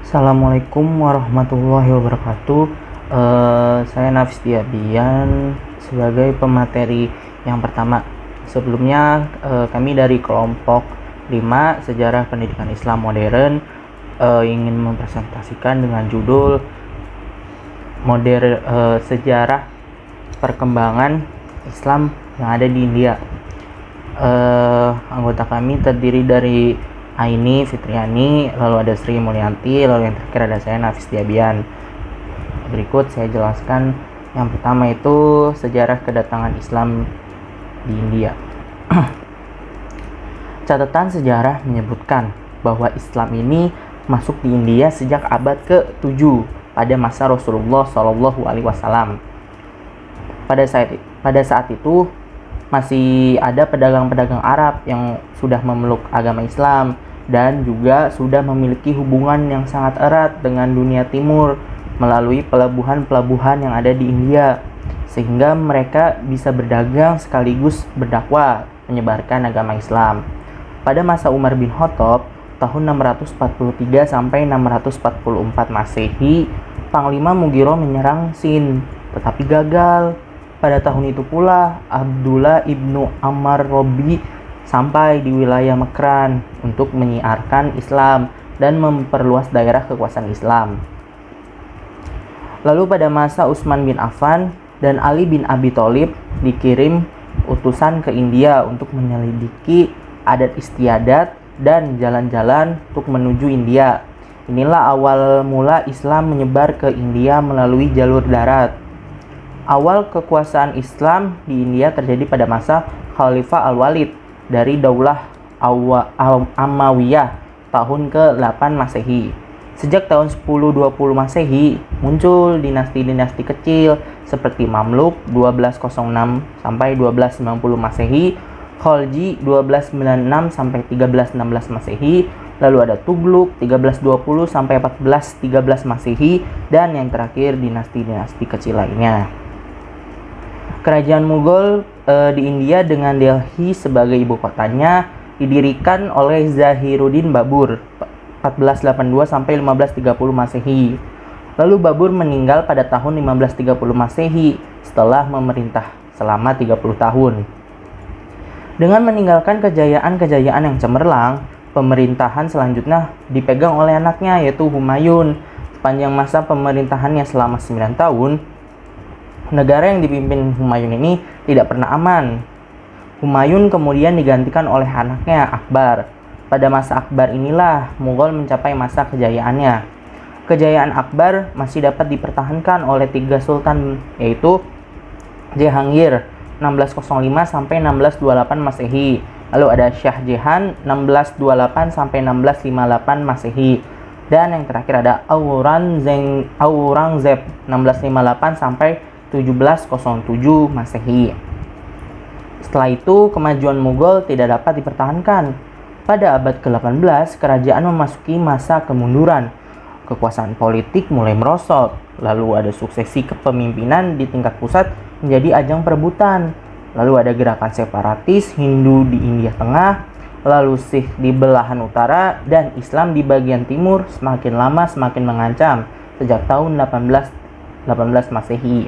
Assalamualaikum warahmatullahi wabarakatuh. Saya Nafis Diabian sebagai pemateri yang pertama. Sebelumnya kami dari kelompok 5 Sejarah Pendidikan Islam Modern ingin mempresentasikan dengan judul Sejarah Perkembangan Islam yang ada di India. Anggota kami terdiri dari Aini Fitriani, lalu ada Sri Mulyanti, lalu yang terakhir ada saya Nafis Diabian. Berikut saya jelaskan. Yang pertama itu sejarah kedatangan Islam di India. Catatan sejarah menyebutkan bahwa Islam ini masuk di India sejak abad ke-7 pada masa Rasulullah SAW. Pada saat itu masih ada pedagang-pedagang Arab yang sudah memeluk agama Islam dan juga sudah memiliki hubungan yang sangat erat dengan dunia timur melalui pelabuhan-pelabuhan yang ada di India, sehingga mereka bisa berdagang sekaligus berdakwah menyebarkan agama Islam. Pada masa Umar bin Khattab tahun 643 sampai 644 Masehi, Panglima Mughirah menyerang Sind tetapi gagal. Pada tahun itu pula Abdullah ibnu Amr Robi sampai di wilayah Mekran untuk menyiarkan Islam dan memperluas daerah kekuasaan Islam. Lalu pada masa Utsman bin Affan dan Ali bin Abi Thalib dikirim utusan ke India untuk menyelidiki adat istiadat dan jalan-jalan untuk menuju India. Inilah awal mula Islam menyebar ke India melalui jalur darat. Awal kekuasaan Islam di India terjadi pada masa Khalifah Al-Walid dari Daulah Ammawiyah tahun ke-8 Masehi. Sejak tahun 1020 Masehi muncul dinasti-dinasti kecil seperti Mamluk 1206 sampai 1290 Masehi, Khalji 1296 sampai 1316 Masehi, lalu ada Tugluk 1320 sampai 1413 Masehi, dan yang terakhir dinasti-dinasti kecil lainnya. Kerajaan Mughal di India dengan Delhi sebagai ibu kotanya didirikan oleh Zahiruddin Babur 1482 sampai 1530 Masehi. Lalu Babur meninggal pada tahun 1530 Masehi setelah memerintah selama 30 tahun. Dengan meninggalkan kejayaan-kejayaan yang cemerlang, pemerintahan selanjutnya dipegang oleh anaknya yaitu Humayun. Sepanjang masa pemerintahannya selama 9 tahun, negara yang dipimpin Humayun ini tidak pernah aman. Humayun kemudian digantikan oleh anaknya Akbar. Pada masa Akbar inilah Mughal mencapai masa kejayaannya. Kejayaan Akbar masih dapat dipertahankan oleh 3 sultan yaitu Jahangir 1605 sampai 1628 Masehi. Lalu ada Shah Jahan 1628 sampai 1658 Masehi. Dan yang terakhir ada Aurangzeb 1658 sampai 1707 Masehi. Setelah itu, kemajuan Mughal tidak dapat dipertahankan. Pada abad ke-18, kerajaan memasuki masa kemunduran. Kekuasaan politik mulai merosot. Lalu ada suksesi kepemimpinan di tingkat pusat menjadi ajang perebutan. Lalu ada gerakan separatis Hindu di India Tengah, lalu Sikh di belahan utara, dan Islam di bagian timur semakin lama semakin mengancam sejak tahun 18 Masehi.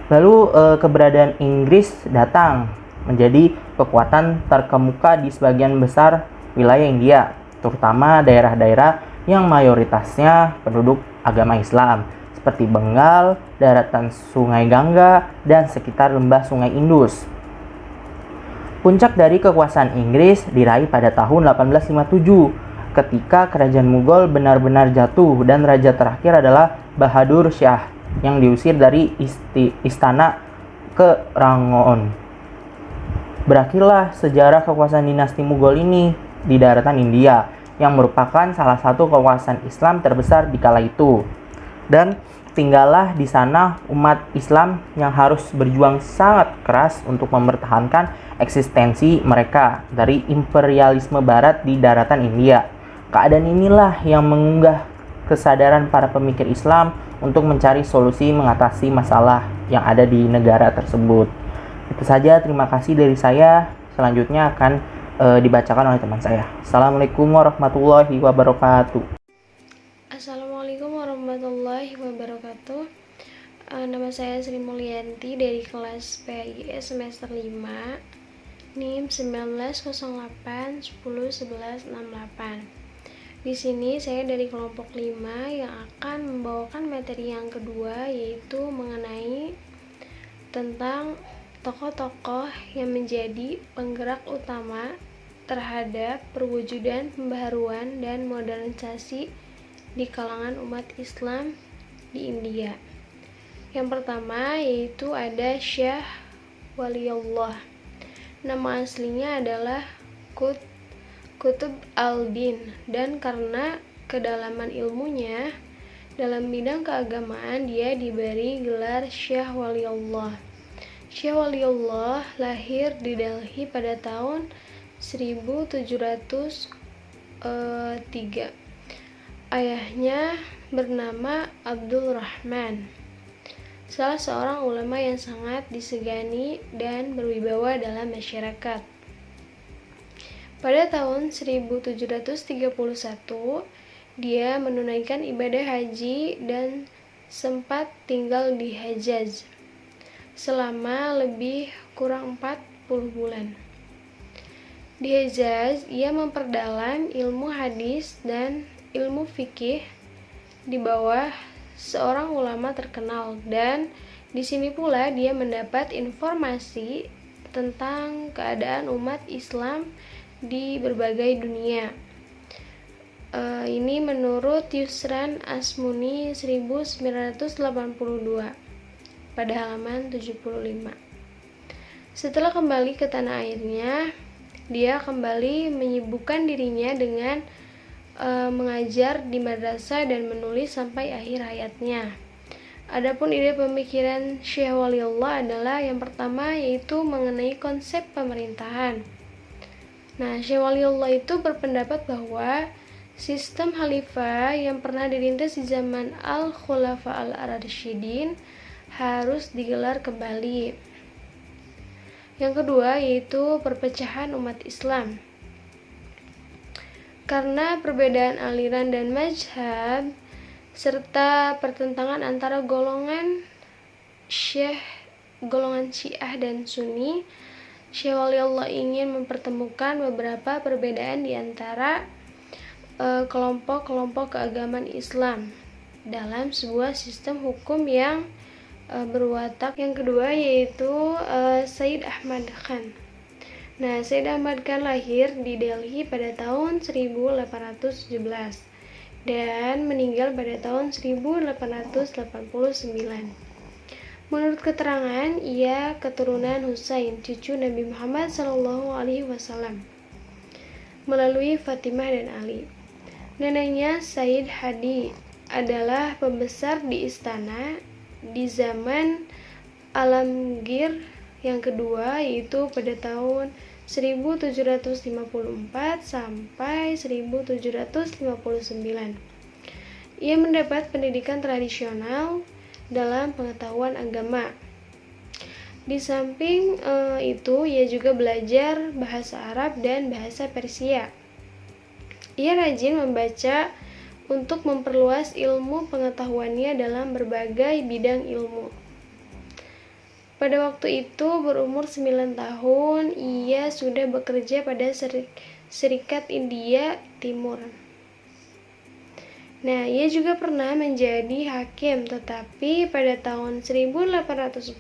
Lalu keberadaan Inggris datang menjadi kekuatan terkemuka di sebagian besar wilayah India, terutama daerah-daerah yang mayoritasnya penduduk agama Islam, seperti Bengal, daratan Sungai Gangga, dan sekitar lembah Sungai Indus. Puncak dari kekuasaan Inggris diraih pada tahun 1857, ketika kerajaan Mughal benar-benar jatuh dan raja terakhir adalah Bahadur Shah yang diusir dari istana ke Rangoon. Berakhirlah sejarah kekuasaan dinasti Mughal ini di daratan India, yang merupakan salah satu kekuasaan Islam terbesar di kala itu. Dan tinggallah di sana umat Islam yang harus berjuang sangat keras untuk mempertahankan eksistensi mereka dari imperialisme barat di daratan India. Keadaan inilah yang mengunggah kesadaran para pemikir Islam untuk mencari solusi mengatasi masalah yang ada di negara tersebut. Itu saja, terima kasih dari saya. Selanjutnya akan dibacakan oleh teman saya. Assalamualaikum warahmatullahi wabarakatuh. Nama saya Sri Mulyanti dari kelas PAIS semester 5, NIM 1908101168. Di sini saya dari kelompok 5 yang akan membawakan materi yang kedua, yaitu mengenai tentang tokoh-tokoh yang menjadi penggerak utama terhadap perwujudan pembaharuan dan modernisasi di kalangan umat Islam di India. Yang pertama yaitu ada Syekh Waliullah. Nama aslinya adalah Qutb al-Din, dan karena kedalaman ilmunya dalam bidang keagamaan dia diberi gelar Syekh Waliullah. Syekh Waliullah lahir di Delhi pada tahun 1703. Ayahnya bernama Abdul Rahman, salah seorang ulama yang sangat disegani dan berwibawa dalam masyarakat. Pada tahun 1731, dia menunaikan ibadah haji dan sempat tinggal di Hejaz selama lebih kurang 40 bulan. Di Hejaz, ia memperdalam ilmu hadis dan ilmu fikih di bawah seorang ulama terkenal, dan di sini pula dia mendapat informasi tentang keadaan umat Islam di berbagai dunia. Ini menurut Yusran Asmuni 1982 pada halaman 75. Setelah kembali ke tanah airnya, dia kembali menyibukkan dirinya dengan mengajar di madrasah dan menulis sampai akhir hayatnya. Adapun ide pemikiran Syekh Waliullah adalah yang pertama, yaitu mengenai konsep pemerintahan. Nah, Syekh Waliullah itu berpendapat bahwa sistem khalifah yang pernah dirintis di zaman Al-Khulafa Al-Rasyidin harus digelar kembali. Yang kedua yaitu perpecahan umat Islam. Karena perbedaan aliran dan mazhab serta pertentangan antara golongan Syiah dan Sunni, Syekh Waliullah ingin mempertemukan beberapa perbedaan di antara kelompok-kelompok keagamaan Islam dalam sebuah sistem hukum yang berwatak. Yang kedua yaitu Sayyid Ahmad Khan. Nah, Sayyid Ahmad Khan lahir di Delhi pada tahun 1817 dan meninggal pada tahun 1889. Menurut keterangan, ia keturunan Husain, cucu Nabi Muhammad SAW, melalui Fatimah dan Ali. Neneknya Sayyid Hadi adalah pembesar di istana di zaman Alamgir yang kedua, yaitu pada tahun 1754 sampai 1759. Ia mendapat pendidikan tradisional dalam pengetahuan agama. Di samping itu, ia juga belajar bahasa Arab dan bahasa Persia. Ia rajin membaca untuk memperluas ilmu pengetahuannya dalam berbagai bidang ilmu. Pada waktu itu, berumur 9 tahun, ia sudah bekerja pada Serikat India Timur. Nah, ia juga pernah menjadi hakim, tetapi pada tahun 1846,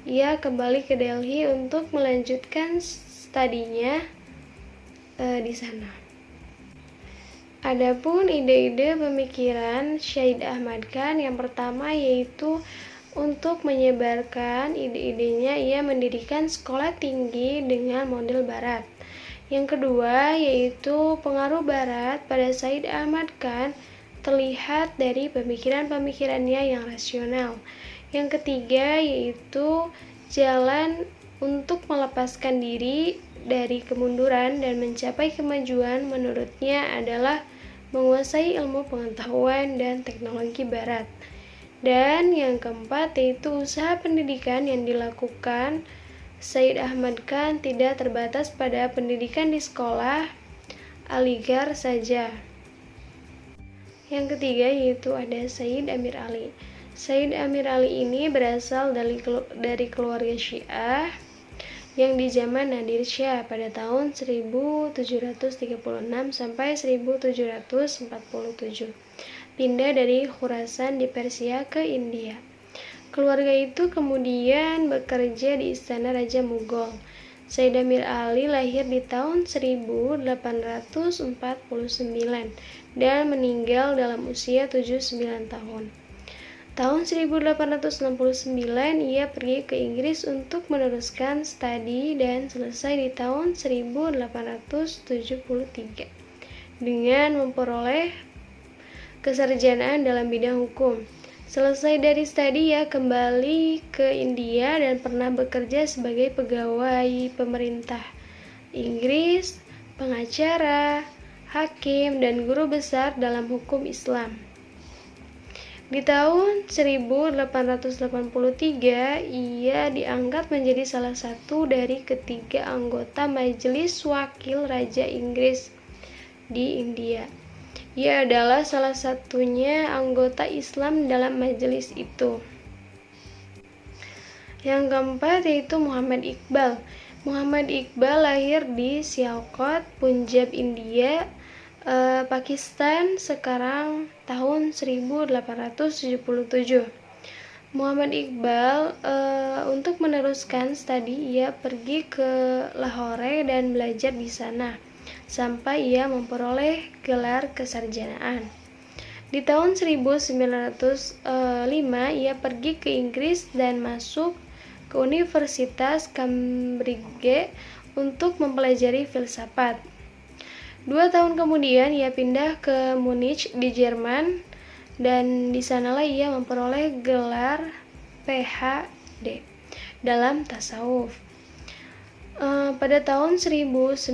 ia kembali ke Delhi untuk melanjutkan studinya di sana. Adapun ide-ide pemikiran Syed Ahmad Khan, yang pertama yaitu untuk menyebarkan ide-idenya, ia mendirikan sekolah tinggi dengan model barat. Yang kedua yaitu pengaruh barat pada Syed Ahmad Khan terlihat dari pemikiran-pemikirannya yang rasional. Yang ketiga yaitu jalan untuk melepaskan diri dari kemunduran dan mencapai kemajuan menurutnya adalah menguasai ilmu pengetahuan dan teknologi barat. Dan yang keempat yaitu usaha pendidikan yang dilakukan Syed Ahmad Khan tidak terbatas pada pendidikan di sekolah Aligarh saja. Yang ketiga yaitu ada Sayyid Amir Ali. Said Amir Ali ini berasal dari keluarga Syiah yang di zaman Nadir Shah pada tahun 1736 sampai 1747. Pindah dari Khurasan di Persia ke India. Keluarga itu kemudian bekerja di istana Raja Mughal. Said Amir Ali lahir di tahun 1849 dan meninggal dalam usia 79 tahun. Tahun 1869 ia pergi ke Inggris untuk meneruskan studi dan selesai di tahun 1873 dengan memperoleh kesarjanaan dalam bidang hukum. Selesai dari studi ia kembali ke India dan pernah bekerja sebagai pegawai pemerintah Inggris, pengacara, hakim, dan guru besar dalam hukum Islam. Di tahun 1883, ia diangkat menjadi salah satu dari ketiga anggota Majelis Wakil Raja Inggris di India. Ia adalah salah satunya anggota Islam dalam majelis itu. Yang keempat yaitu Muhammad Iqbal. Muhammad Iqbal lahir di Sialkot, Punjab, India, Pakistan sekarang tahun 1877. Muhammad Iqbal untuk meneruskan studi ia pergi ke Lahore dan belajar di sana sampai ia memperoleh gelar kesarjanaan. Di tahun 1905 ia pergi ke Inggris dan masuk ke Universitas Cambridge untuk mempelajari filsafat. 2 tahun kemudian ia pindah ke Munich di Jerman dan di sanalah ia memperoleh gelar PhD dalam tasawuf. Pada tahun 1908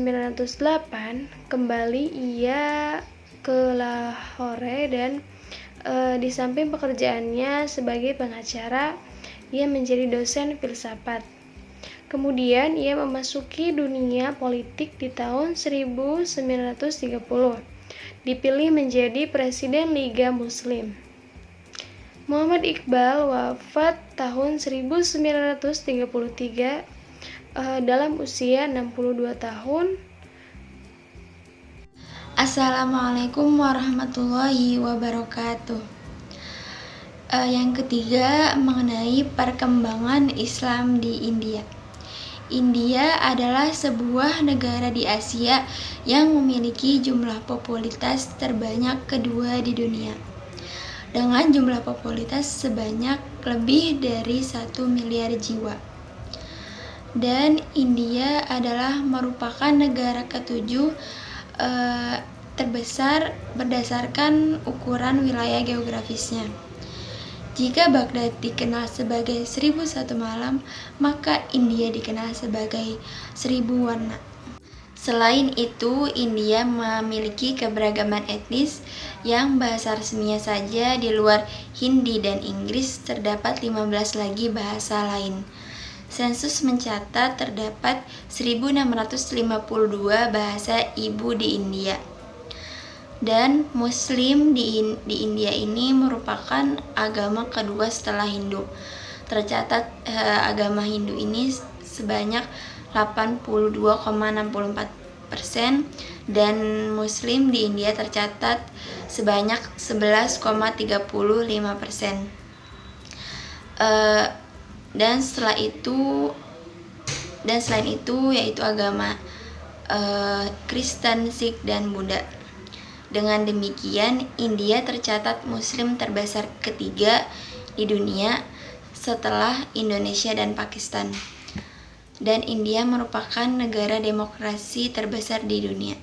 kembali ia ke Lahore dan di samping pekerjaannya sebagai pengacara, ia menjadi dosen filsafat. Kemudian ia memasuki dunia politik di tahun 1930. Dipilih menjadi Presiden Liga Muslim. Muhammad Iqbal wafat tahun 1933 dalam usia 62 tahun. Assalamualaikum warahmatullahi wabarakatuh. Yang ketiga mengenai perkembangan Islam di India. India adalah sebuah negara di Asia yang memiliki jumlah popularitas terbanyak kedua di dunia, dengan jumlah popularitas sebanyak lebih dari 1 miliar jiwa. Dan India adalah merupakan negara ketujuh terbesar berdasarkan ukuran wilayah geografisnya. Jika Baghdad dikenal sebagai 1001 malam, maka India dikenal sebagai 1000 warna. Selain itu, India memiliki keberagaman etnis yang bahasa resminya saja di luar Hindi dan Inggris terdapat 15 lagi bahasa lain. Sensus mencatat terdapat 1652 bahasa ibu di India. Dan Muslim di India ini merupakan agama kedua setelah Hindu. Tercatat agama Hindu ini sebanyak 82,64% dan Muslim di India tercatat sebanyak 11,35%. Dan selain itu yaitu agama Kristen, Sikh, dan Buddha. Dengan demikian, India tercatat Muslim terbesar ketiga di dunia setelah Indonesia dan Pakistan. Dan India merupakan negara demokrasi terbesar di dunia.